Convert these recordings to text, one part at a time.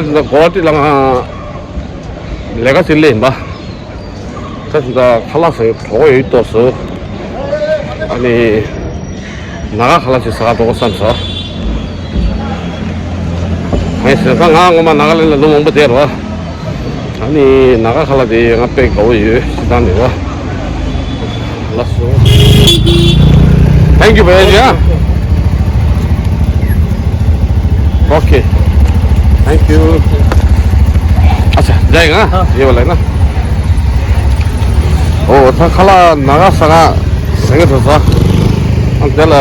진짜 고아띠랑 내가 질린 봐. 진짜 칼라서 보고 있었어. 아니 나가 칼라서 사가 보고 산서. 아니 세상 한것만 나갈래 너무 못 되러. 아니 나가 칼라지 앞에 거기 시단에 와. 알았어. 땡큐 배야. 오케이. Thank you. अच्छा जाएगा ये वाला है ना ओ था खाला नागा सागा संगे तो सा अंतला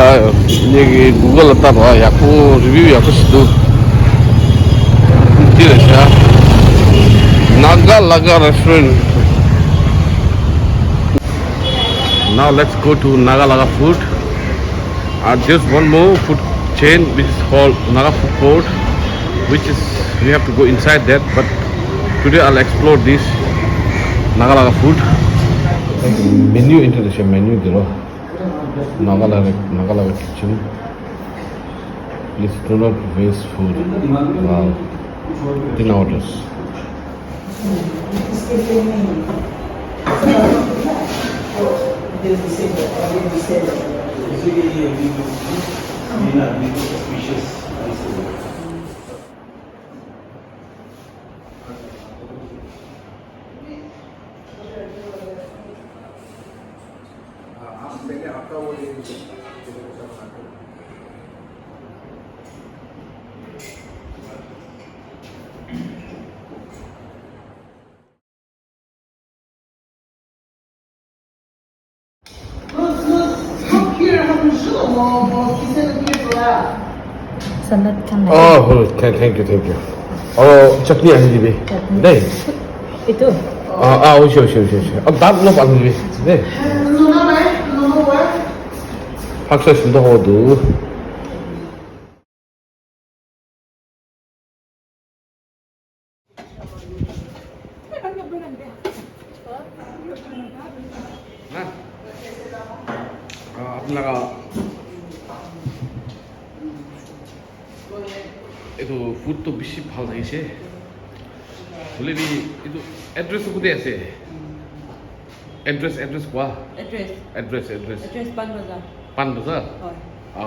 ये गूगल आता तो या को रिव्यू या कुछ तो ठीक है नागा लगा restaurant now let's go to Naga Laga food there's one more food chain which is called Naga Food Court which is we have to go inside that, but today I'll explore this Nagalaga food. Menu introduction menu dilo Nagalaga kitchen. Please do not waste food. Wow, 10 orders. Salad kan lagi. Oh, thank you. Oh, chutney aja deh. Deh. Itu. Usah. Dah belum panggil deh. Paksa sudah hodu. Nah, আপনারা itu food তো বেশি ভালো লাগিছে বলে দি itu address কোথায় আছে address কোৱা address Panbazar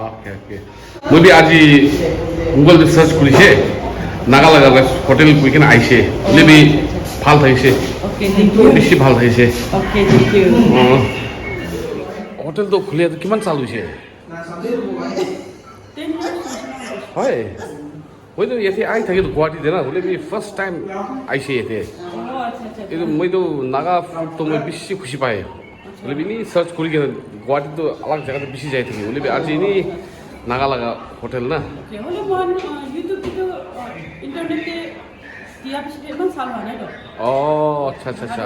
ওকে মই আজি গুগল সার্চ কৰিছে নাগালাগা হোটেল কইকেন আইছে বলে ভাল লাগিছে Okay, thank you. বেশি ভাল লাগিছে Okay, thank you. হোটেল তো খুলে কিমান চালু হৈছে হয় মই তো ইয়াতে আহি থাকি গুৱাহাটীতে না বলে ফার্স্ট টাইম আইছে ইয়াতে এইটো মইতো নাগা ফুড তো মই বেছি খুশি পাই বলে এনে সার্চ কৰি গুৱাহাটীত তো আলাগ জায়গাতে বেছি যাই থাকি বলে আজি এনেই নাগা লাগা হোটেল না আচ্ছা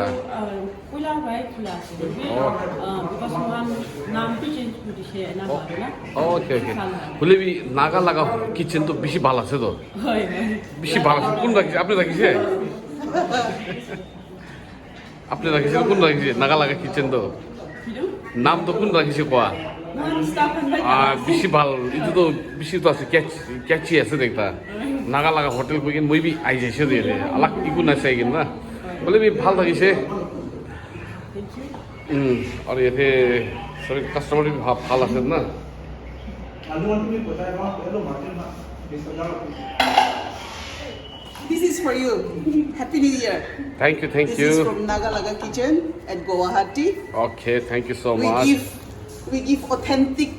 ওকে বলে নাগা লাগা কিচেন তো বেশি ভালো আছে তো বেশি ভালো আছে কোন রাখিছে আপনি রাখিছে কোন রাখিছে নাগা লাগা কিচেন তো নাম তো কোন রাখিছে কোয়া বেশি ভাল এটা তো বেশি তো আছে ক্যাচি আছে দেখতা নাগা লাগা হোটেল কই মই বি আই যাইছে দিয়ে আলাক ইকু নাছে কিন না বলে ভাল লাগিছে আর এতে সব কাস্টমার ভাল আছে না This is for you. Happy New Year. Thank you. This is from Nagalaga Kitchen at Guwahati. Okay, thank you so much. We give authentic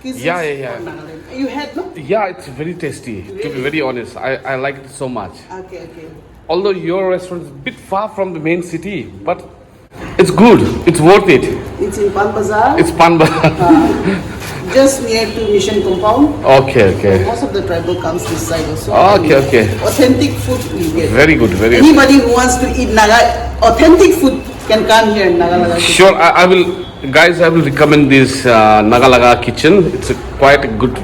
cuisine. Yeah. You had no? Yeah, it's very tasty. Really? To be very honest, I like it so much. Okay. Although your restaurant is a bit far from the main city, but It's good. It's worth it. It's in Pan Bazaar, It's pan. just near to Mission Compound. Okay. Most of the tribal comes this side also. Okay. Authentic food we get. Very good. Anybody who wants to eat Naga authentic food can come here in Naga Laga Kitchen. Sure, I will, guys. I will recommend this Nagalaga kitchen. It's quite a good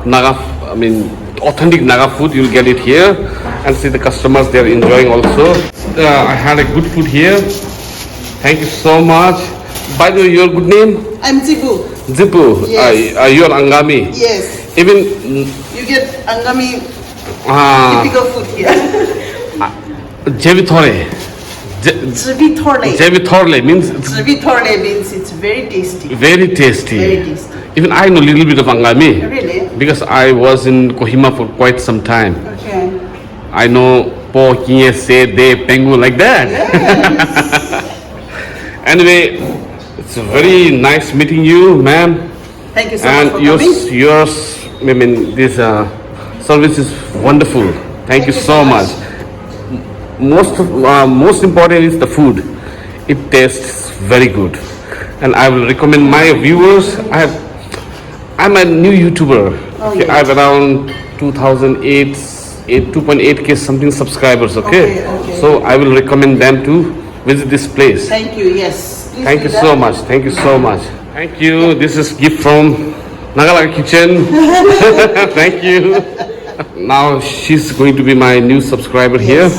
Naga. I mean, authentic Naga food. You'll get it here, and see the customers. They are enjoying also. I had a good food here. Thank you so much. By the way, your good name? I'm Zibu. Zipu. Yes. You're Angami. Yes. Even You get Angami typical food here. Jevithore. Jevithorle means it's Zvitorle means it's very tasty. very tasty. Very tasty. Even I know a little bit of Angami Really? because I was in Kohima for quite some time. Okay. I know po, kiye, se, de, pengu like that. Anyway, it's very nice meeting you, ma'am. Thank you so And much for coming. yours, I mean, this service is wonderful. Thank you so much. Most important is the food. It tastes very good, and I will recommend my viewers. I'm a new YouTuber. Okay, I have around 2,008, 2.8k something subscribers. Okay? So I will recommend them to visit this place. Thank you. Yes. Please Thank do you that. so much. Thank you so much. Thank you. This is gift from Nagalaga Kitchen. Thank you. Now she's going to be my new subscriber here.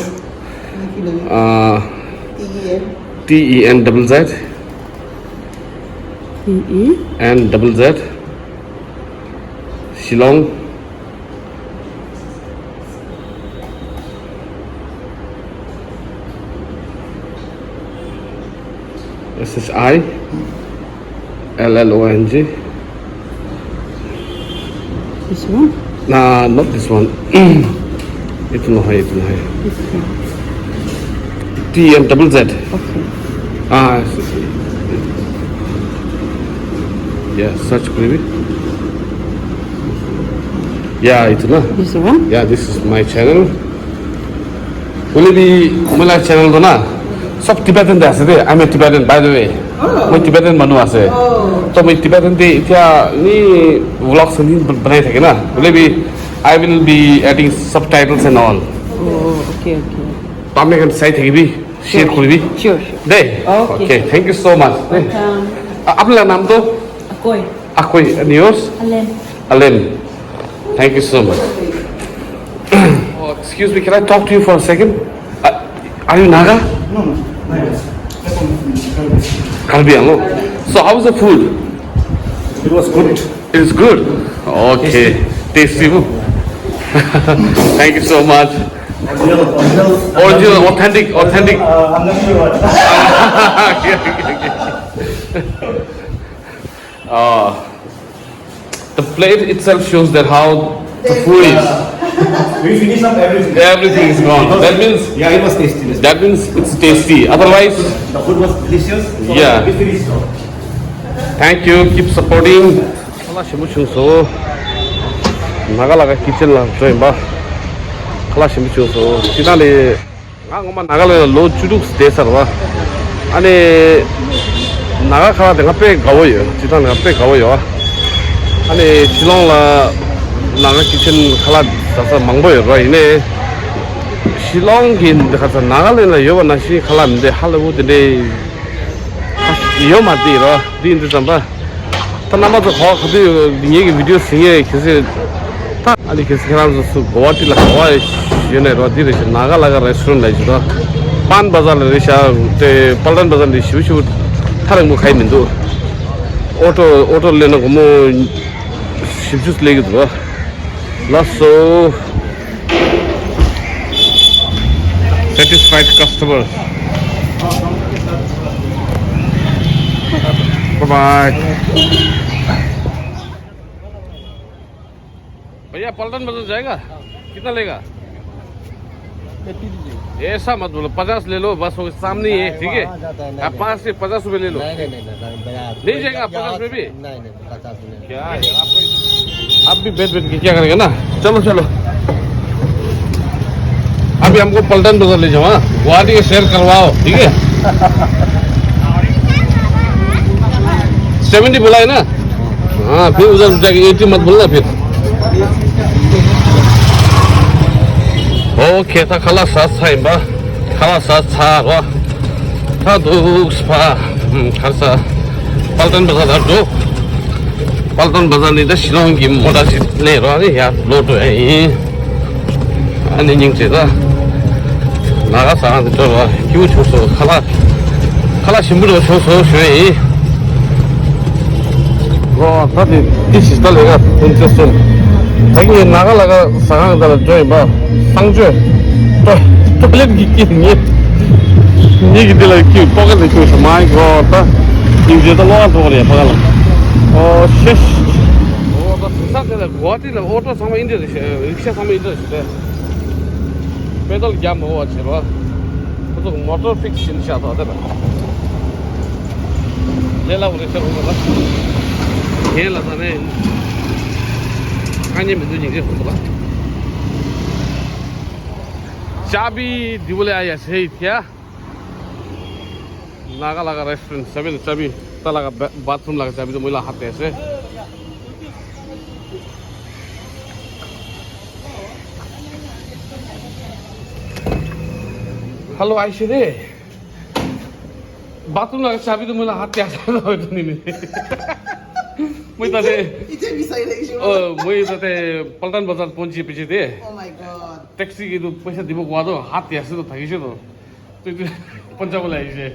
TEN. TENZZ and double Z. Shillong. SHI LLONG. This one? Nah, not this one. Itno hai. T and double Z. Okay. Yeah, search kuri. Yeah, itna. This one? Yeah, this is my channel. Will be my channel do na? Sab Tibetan da ase de. I'm a Tibetan, by the way. मैं Tibetan manu ase. तो मैं Tibetan de इतना ni vlogs ni बनाए थे ना. I will be adding subtitles and all. Oh, okay. तो आपने कौन साइट है भी share करी भी? Sure. They. Okay. Okay. Thank you so much. आपला नाम तो? Akoy. Akoy. And yours? Alen. Alen. Thank you so much. Oh, excuse me, can I talk to you for a second? Are you Naga? No. Kalbi Ango. So how was the food? It was good. It is good. Okay. Tasty. Thank you so much. Original, authentic. I'm not sure what. The plate itself shows that how the food is. We finished up everything. Everything is gone. That means Yeah, it was tasty. that means it's tasty. Otherwise, The food was delicious. So Yeah. We finished up. thank you. Keep supporting. Kala shimu so Nagalaga kitchen la join ba. Kala shimu so sinale ngoma Nagalaga lo chuduk desar ba. Ane Naga kala de ngape gawoyo. Chita ngape gawoyo. Ane Shillong la Naga kitchen kala sasa mangboyo ba ine. Shillong kin kasa Nagaland la yoba nashi kala mde Hollywood de yo mati ro din de tamba. Ta nama to kho khadi ye video singe kise ta ali kise kharam so Guwahati la khawa yene ro di Naga laga restaurant lai jiro. Pan bazar le resha te Paldan bazar le shu tharang mu khai mindu. Auto le na gomo shibjus legi do. So satisfied customer. Bye-bye. भैया पलटन बाजार जाएगा कितना लेगा ऐसा मत बोलो 50 ले लो बस वो सामने ही है ठीक है आप 5 से 50 रुपए ले लो नहीं जाएगा 50 रुपए भी नहीं 50 नहीं क्या है आप भी बैठ के क्या करेंगे ना चलो अभी हमको पलटन बाजार ले जाओ हाँ गुवाहाटी के शेयर करवाओ ठीक है 70 बोला है ना? हाँ फिर उधर जाके 80 मत बोलना फिर। ओके था खाला साथ था इम्बा खाला साथ था वा था दो स्पा खासा पल्टन बाजार दो पल्टन बाजार नहीं था शिलोंग की मोटा सी ले रहा है यार लोटो है ये अन्य जिंग से था नागा साथ तो क्यों छोड़ो खाला खाला शिम्बुर छोड़ो शुरू 와, 다들 디시 달래가 인터스. 자기 나가라가 상황들 저기 봐. 상주. 또 플랫 기기니. 얘기들 키 포가데 키 마이 갓. 이제도 뭐가 도그래 봐라. 쉣. 나 상태가 고아티는 오토 상마 인데 릭샤 상마 인데 페달 갸 먹어 봐. 또 모터 픽스 신샤도 하다. लेला उरे से होगा खेल आता ने काने में दुनिया के होगा चाबी दिवले आया सही क्या नागा लगा रेस्टोरेंट सभी चाबी तला का बाथरूम लगा चाबी तो महिला हाथ ऐसे हेलो आइशरे बाथरूम लगा चाबी तो मेरा हाथ कैसा ना हो तो नहीं मैं तो इसे भी सही लगी शुरू मैं तो पल्टन बाजार पहुंची पीछे थे oh my god टैक्सी की तो पैसा दिबो गुआ दो हाथ कैसे तो थकी से तो पंजाब वाला इसे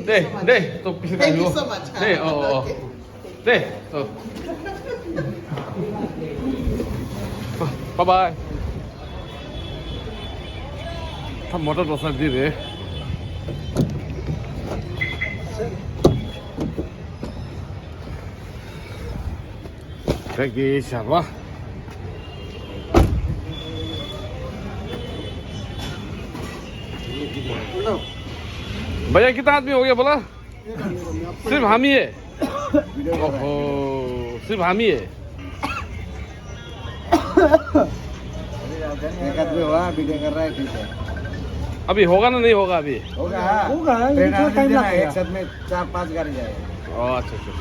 दे दे तो पीछे thank you so much दे ओ दे तो बाय बाय हम मोटर बस दी रे Lagi siapa? भैया कितना आदमी हो गया बोला? सिर्फ हम ही है। ओहो, सिर्फ हम ही है। एक आदमी हुआ वीडियो कर रहा है पीछे अभी होगा ना नहीं होगा अभी? होगा ये थोड़ा टाइम लगेगा एक साथ में 4-5 गाड़ी जाएगा अच्छा अच्छा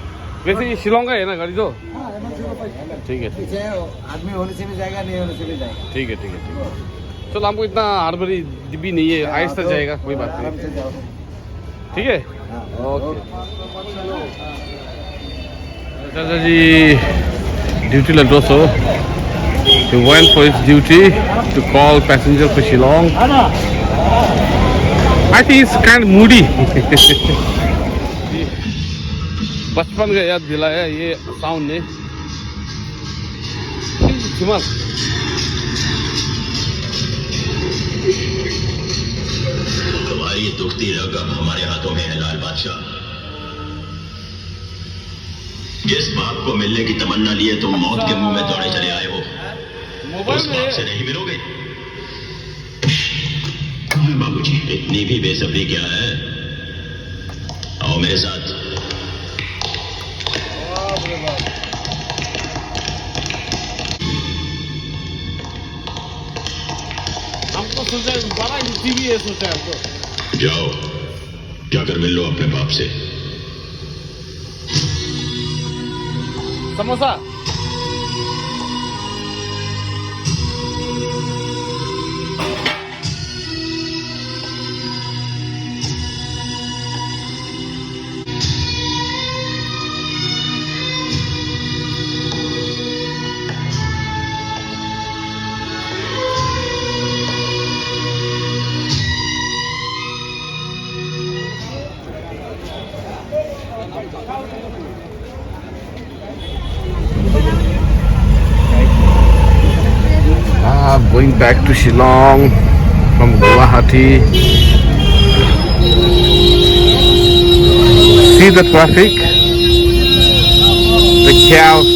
वैसे ये शिलोंग का है ना गाड़ी तो ठीक है पीछे आदमी होने से भी जाएगा नहीं होने से भी जाएगा ठीक है चलो हमको इतना हड़बड़ी भी नहीं है आहिस्ता जाएगा कोई बात आराम नहीं से जाओ ठीक है ओके चाचा जी ड्यूटी लग सो he went for his duty to call passenger for Shillong I think it's kind of moody बचपन का याद दिलाया ये साउंड ने तुम्हारी दुखती रगम हमारे हाथों में है लाल बादशाह जिस बाप को मिलने की तमन्ना लिए तुम मौत के मुंह में दौड़े चले आए हो उस बाप से नहीं मिलोगे बाबूजी इतनी भी बेसब्री क्या है आओ मेरे साथ हमको सोचा बड़ा टीवी है सोचा हमको जाओ जाकर मिल लो अपने बाप से samosa going back to Shillong from Guwahati. See the traffic, the chaos.